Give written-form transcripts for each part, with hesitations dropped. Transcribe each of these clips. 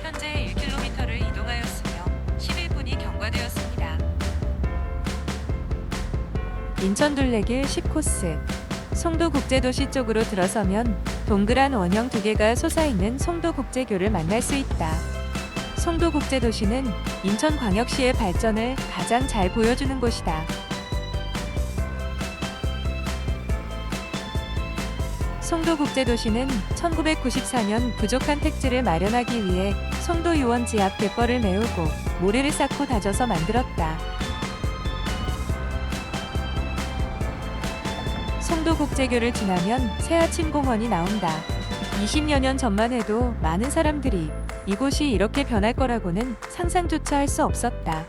현재 1km를 이동하였으며 11분이 경과되었습니다. 인천 둘레길 10코스. 송도국제도시 쪽으로 들어서면 동그란 원형 두 개가 솟아있는 송도국제교를 만날 수 있다. 송도국제도시는 인천광역시의 발전을 가장 잘 보여주는 곳이다. 송도국제도시는 1994년 부족한 택지를 마련하기 위해 송도 유원지 앞 갯벌을 메우고 모래를 쌓고 다져서 만들었다. 송도국제교를 지나면 새하침공원이 나온다. 20여 년 전만 해도 많은 사람들이 이곳이 이렇게 변할 거라고는 상상조차 할 수 없었다.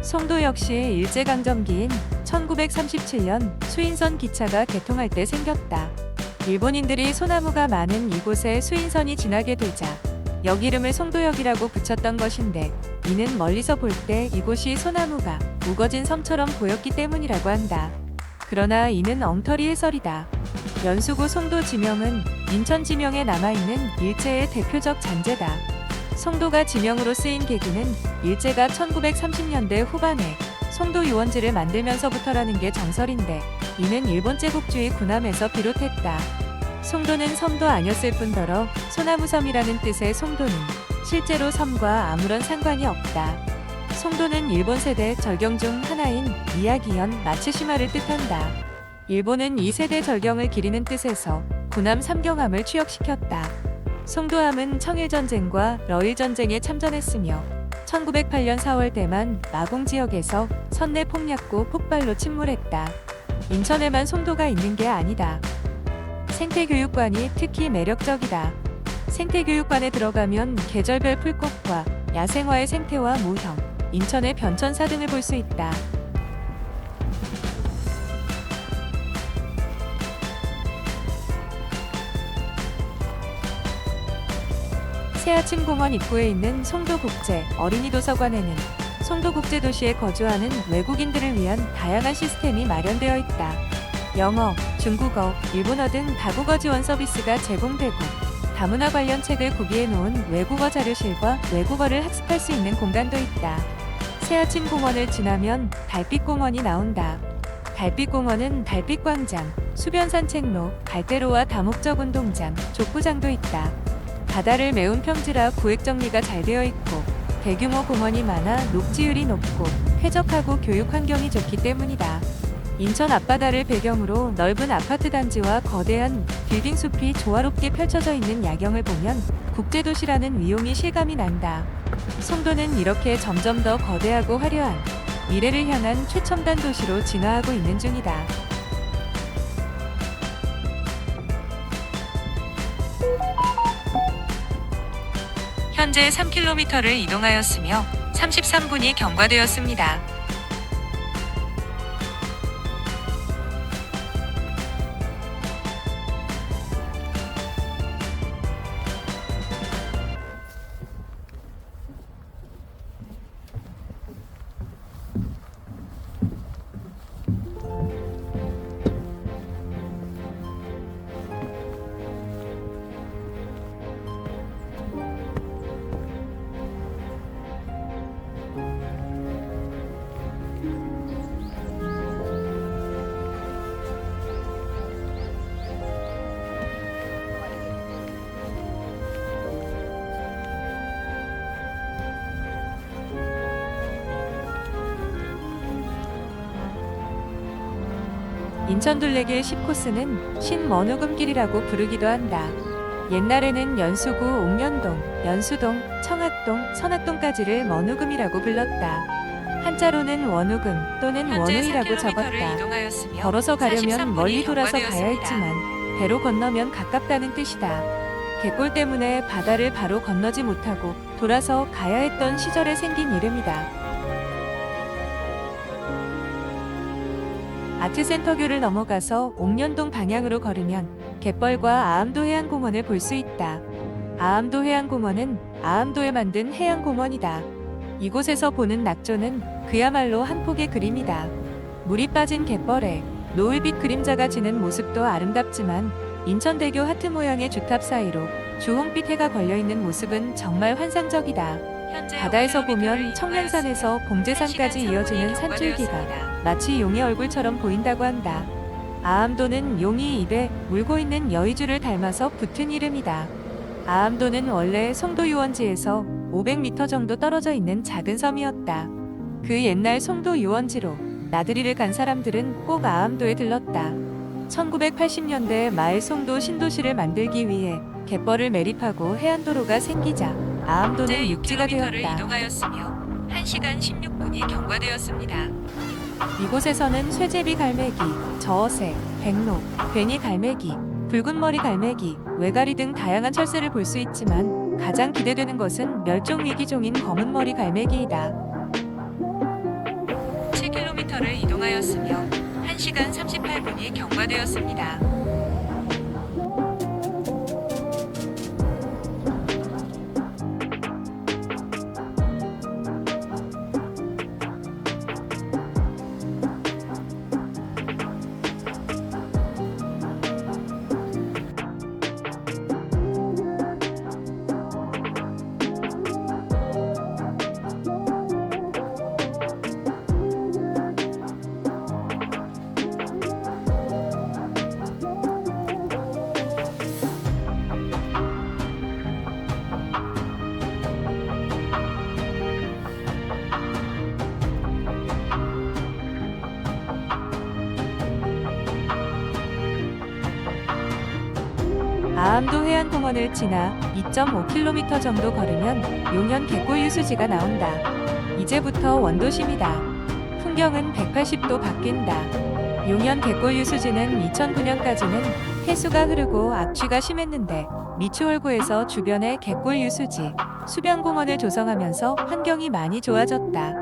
송도 역시 일제강점기인 1937년 수인선 기차가 개통할 때 생겼다. 일본인들이 소나무가 많은 이곳에 수인선이 지나게 되자 역 이름을 송도역이라고 붙였던 것인데, 이는 멀리서 볼 때 이곳이 소나무가 우거진 섬처럼 보였기 때문이라고 한다. 그러나 이는 엉터리 해설이다. 연수구 송도 지명은 인천 지명에 남아있는 일제의 대표적 잔재다. 송도가 지명으로 쓰인 계기는 일제가 1930년대 후반에 송도 유원지를 만들면서부터라는 게 정설인데, 이는 일본 제국주의 군함에서 비롯했다. 송도는 섬도 아니었을 뿐더러 소나무섬이라는 뜻의 송도는 실제로 섬과 아무런 상관이 없다. 송도는 일본 세대 절경 중 하나인 미야기현 마츠시마를 뜻한다. 일본은 이 세대 절경을 기리는 뜻에서 군함 삼경함을 취역시켰다. 송도함은 청일전쟁과 러일전쟁에 참전했으며 1908년 4월 대만 마공 지역에서 선내 폭략고 폭발로 침몰했다. 인천에만 송도가 있는 게 아니다. 생태교육관이 특히 매력적이다. 생태교육관에 들어가면 계절별 풀꽃과 야생화의 생태와 모형, 인천의 변천사 등을 볼 수 있다. 새하침공원 입구에 있는 송도국제 어린이도서관에는 송도국제도시에 거주하는 외국인들을 위한 다양한 시스템이 마련되어 있다. 영어, 중국어, 일본어 등 다국어 지원 서비스가 제공되고, 다문화 관련 책을 구비해 놓은 외국어 자료실과 외국어를 학습할 수 있는 공간도 있다. 새하침공원을 지나면 달빛공원이 나온다. 달빛공원은 달빛광장, 수변산책로, 갈대로와 다목적 운동장, 족구장도 있다. 바다를 메운 평지라 구획 정리가 잘 되어 있고, 대규모 공원이 많아 녹지율이 높고 쾌적하고 교육 환경이 좋기 때문이다. 인천 앞바다를 배경으로 넓은 아파트 단지와 거대한 빌딩 숲이 조화롭게 펼쳐져 있는 야경을 보면 국제도시라는 위용이 실감이 난다. 송도는 이렇게 점점 더 거대하고 화려한 미래를 향한 최첨단 도시로 진화하고 있는 중이다. 현재 3km를 이동하였으며 33분이 경과되었습니다. 인천둘레길 10코스는 신머누금길이라고 부르기도 한다. 옛날에는 연수구 옥년동, 연수동, 청학동, 선학동까지를 머누금이라고 불렀다. 한자로는 원우금 또는 원우이라고 적었다. 걸어서 가려면 멀리 돌아서 가야 했지만 배로 건너면 가깝다는 뜻이다. 갯골 때문에 바다를 바로 건너지 못하고 돌아서 가야 했던 시절에 생긴 이름이다. 아트센터교를 넘어가서 옥년동 방향으로 걸으면 갯벌과 아암도 해양공원을 볼 수 있다. 아암도 해양공원은 아암도에 만든 해양공원이다. 이곳에서 보는 낙조는 그야말로 한 폭의 그림이다. 물이 빠진 갯벌에 노을빛 그림자가 지는 모습도 아름답지만 인천대교 하트 모양의 주탑 사이로 주홍빛 해가 걸려있는 모습은 정말 환상적이다. 바다에서 보면 청량산에서 봉제산까지 이어지는 산줄기가 마치 용의 얼굴처럼 보인다고 한다. 아암도는 용이 입에 물고 있는 여의주를 닮아서 붙은 이름이다. 아암도는 원래 송도 유원지에서 500m 정도 떨어져 있는 작은 섬이었다. 그 옛날 송도 유원지로 나들이를 간 사람들은 꼭 아암도에 들렀다. 1980년대 말 송도 신도시를 만들기 위해 갯벌을 매립하고 해안도로가 생기자 아암도는 육지가 되었다. 이동하였으며 1시간 16분이 경과되었습니다. 이곳에서는 쇠제비 갈매기, 저어새, 백록, 괭이 갈매기, 붉은머리 갈매기, 외가리 등 다양한 철새를 볼 수 있지만 가장 기대되는 것은 멸종위기종인 검은머리 갈매기이다. 7km를 이동하였으며 1시간 38분이 경과되었습니다. 아암도 해안공원을 지나 2.5km 정도 걸으면 용현 갯골 유수지가 나온다. 이제부터 원도심이다. 풍경은 180도 바뀐다. 용현 갯골 유수지는 2009년까지는 해수가 흐르고 악취가 심했는데 미추홀구에서 주변에 갯골 유수지, 수변공원을 조성하면서 환경이 많이 좋아졌다.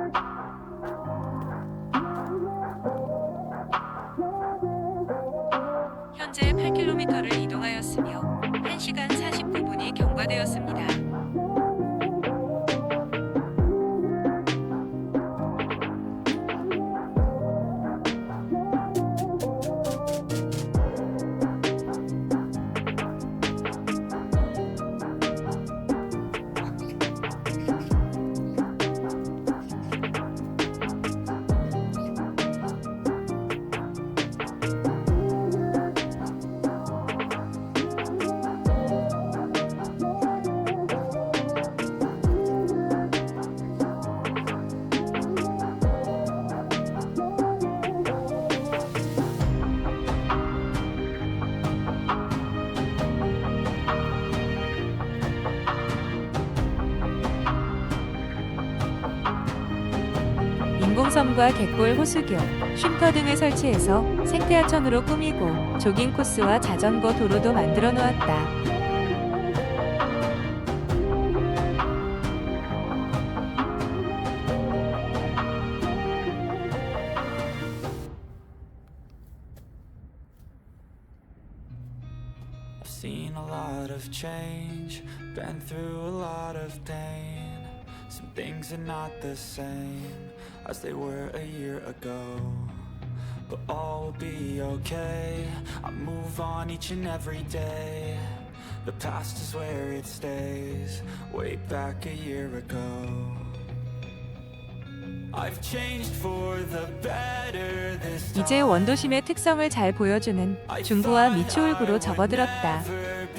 현재 8km를 이동하였으며 1시간 49분이 경과되었습니다. 인공섬과 갯골 호수교, 쉼터 등을 설치해서 생태하천으로 꾸미고 조깅 코스와 자전거 도로도 만들어 놓았다. I've seen a lot of change, been through a lot of pain. Some things are not the same as they were a year ago, but all will be okay. I move on each and every day. The past is where it stays, way back a year ago. I've changed for the better this time. 이제 원도심의 특성을 잘 보여주는 중구와 미추홀구로 접어들었다.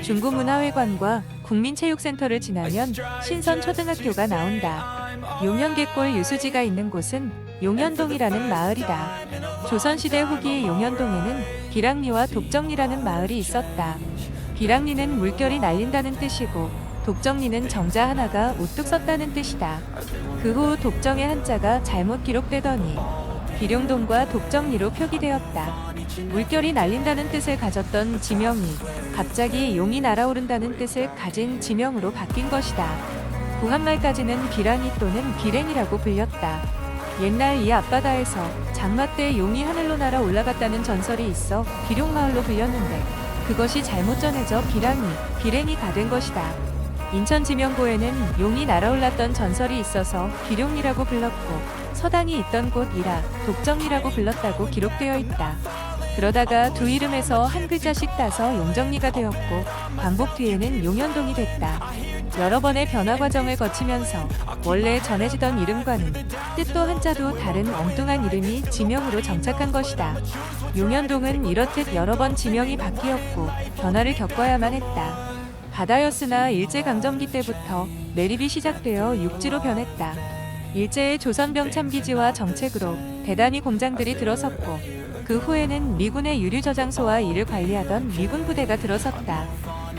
중구문화회관과 국민체육센터를 지나면 신선초등학교가 나온다. 용현갯골 유수지가 있는 곳은 용현동이라는 마을이다. 조선시대 후기 용현동에는 비랑리와 독정리라는 마을이 있었다. 비랑리는 물결이 날린다는 뜻이고 독정리는 정자 하나가 우뚝 섰다는 뜻이다. 그 후 독정의 한자가 잘못 기록되더니 비룡동과 독정리로 표기되었다. 물결이 날린다는 뜻을 가졌던 지명이 갑자기 용이 날아오른다는 뜻을 가진 지명으로 바뀐 것이다. 구한말까지는 비랑이 또는 비랭이라고 불렸다. 옛날 이 앞바다에서 장마 때 용이 하늘로 날아 올라갔다는 전설이 있어 비룡마을로 불렸는데 그것이 잘못 전해져 비랑이, 비랭이가 된 것이다. 인천 지명고에는 용이 날아올랐던 전설이 있어서 기룡리라고 불렀고 서당이 있던 곳 이라 독정리라고 불렀다고 기록되어 있다. 그러다가 두 이름에서 한 글자씩 따서 용정리가 되었고 광복 뒤에는 용현동이 됐다. 여러 번의 변화 과정을 거치면서 원래 전해지던 이름과는 뜻도 한자도 다른 엉뚱한 이름이 지명으로 정착한 것이다. 용현동은 이렇듯 여러 번 지명이 바뀌었고 변화를 겪어야만 했다. 바다였으나 일제강점기 때부터 매립이 시작되어 육지로 변했다. 일제의 조선병 참기지와 정책으로 대단히 공장들이 들어섰고 그 후에는 미군의 유류 저장소와 이를 관리하던 미군 부대가 들어섰다.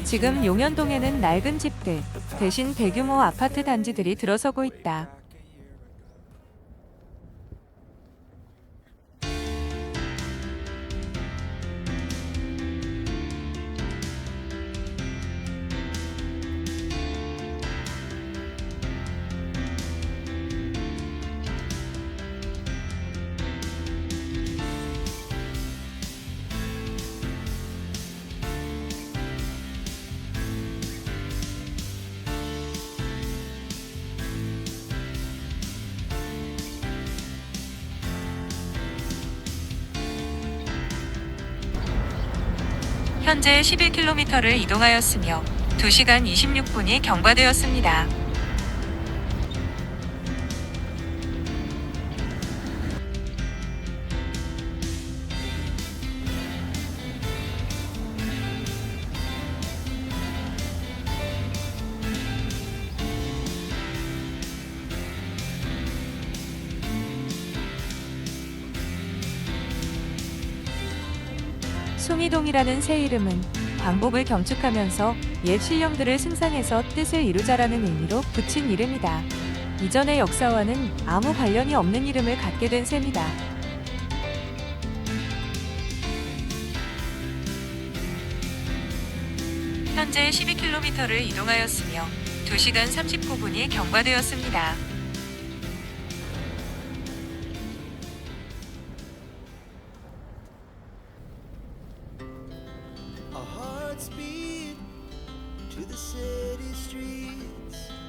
지금 용현동에는 낡은 집들 대신 대규모 아파트 단지들이 들어서고 있다. 현재 11km를 이동하였으며 2시간 26분이 경과되었습니다. 숭이동이라는 새 이름은 광복을 경축하면서 옛 신령들을 승상해서 뜻을 이루자라는 의미로 붙인 이름이다. 이전의 역사와는 아무 관련이 없는 이름을 갖게 된 셈이다. 현재 12km를 이동하였으며 2시간 39분이 경과되었습니다.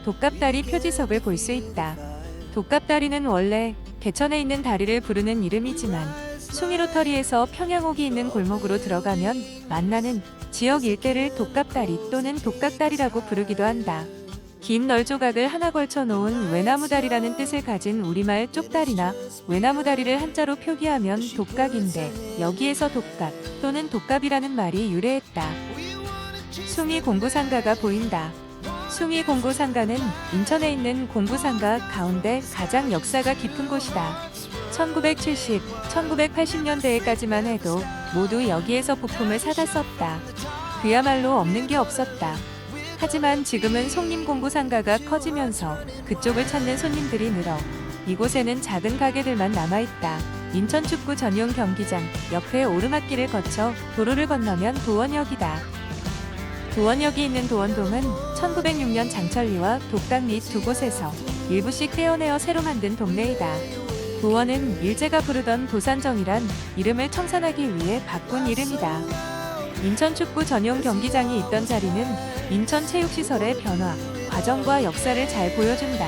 독갑다리 표지석을 볼 수 있다. 독갑다리는 원래 개천에 있는 다리를 부르는 이름이지만 숭이로터리에서 평양옥이 있는 골목으로 들어가면 만나는 지역 일대를 독갑다리 또는 독각다리라고 부르기도 한다. 긴 널조각을 하나 걸쳐 놓은 외나무다리라는 뜻을 가진 우리말 쪽다리나 외나무다리를 한자로 표기하면 독각인데 여기에서 독각 또는 독갑이라는 말이 유래했다. 숭이 공구상가가 보인다. 숭이 공구상가는 인천에 있는 공구상가 가운데 가장 역사가 깊은 곳이다. 1970, 1980년대에까지만 해도 모두 여기에서 부품을 사다 썼다. 그야말로 없는 게 없었다. 하지만 지금은 송림 공구상가가 커지면서 그쪽을 찾는 손님들이 늘어 이곳에는 작은 가게들만 남아있다. 인천 축구 전용 경기장 옆에 오르막길을 거쳐 도로를 건너면 도원역이다. 도원역이 있는 도원동은 1906년 장천리와 독각 및 두 곳에서 일부씩 떼어내어 새로 만든 동네이다. 도원은 일제가 부르던 도산정이란 이름을 청산하기 위해 바꾼 이름이다. 인천 축구 전용 경기장이 있던 자리는 인천 체육시설의 변화, 과정과 역사를 잘 보여준다.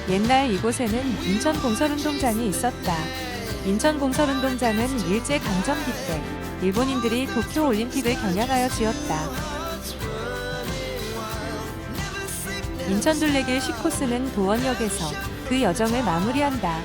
옛날 이곳에는 인천 공설운동장이 있었다. 인천 공설운동장은 일제 강점기 때 일본인들이 도쿄 올림픽을 겨냥하여 지었다. 인천 둘레길 10코스는 도원역에서 그 여정을 마무리한다.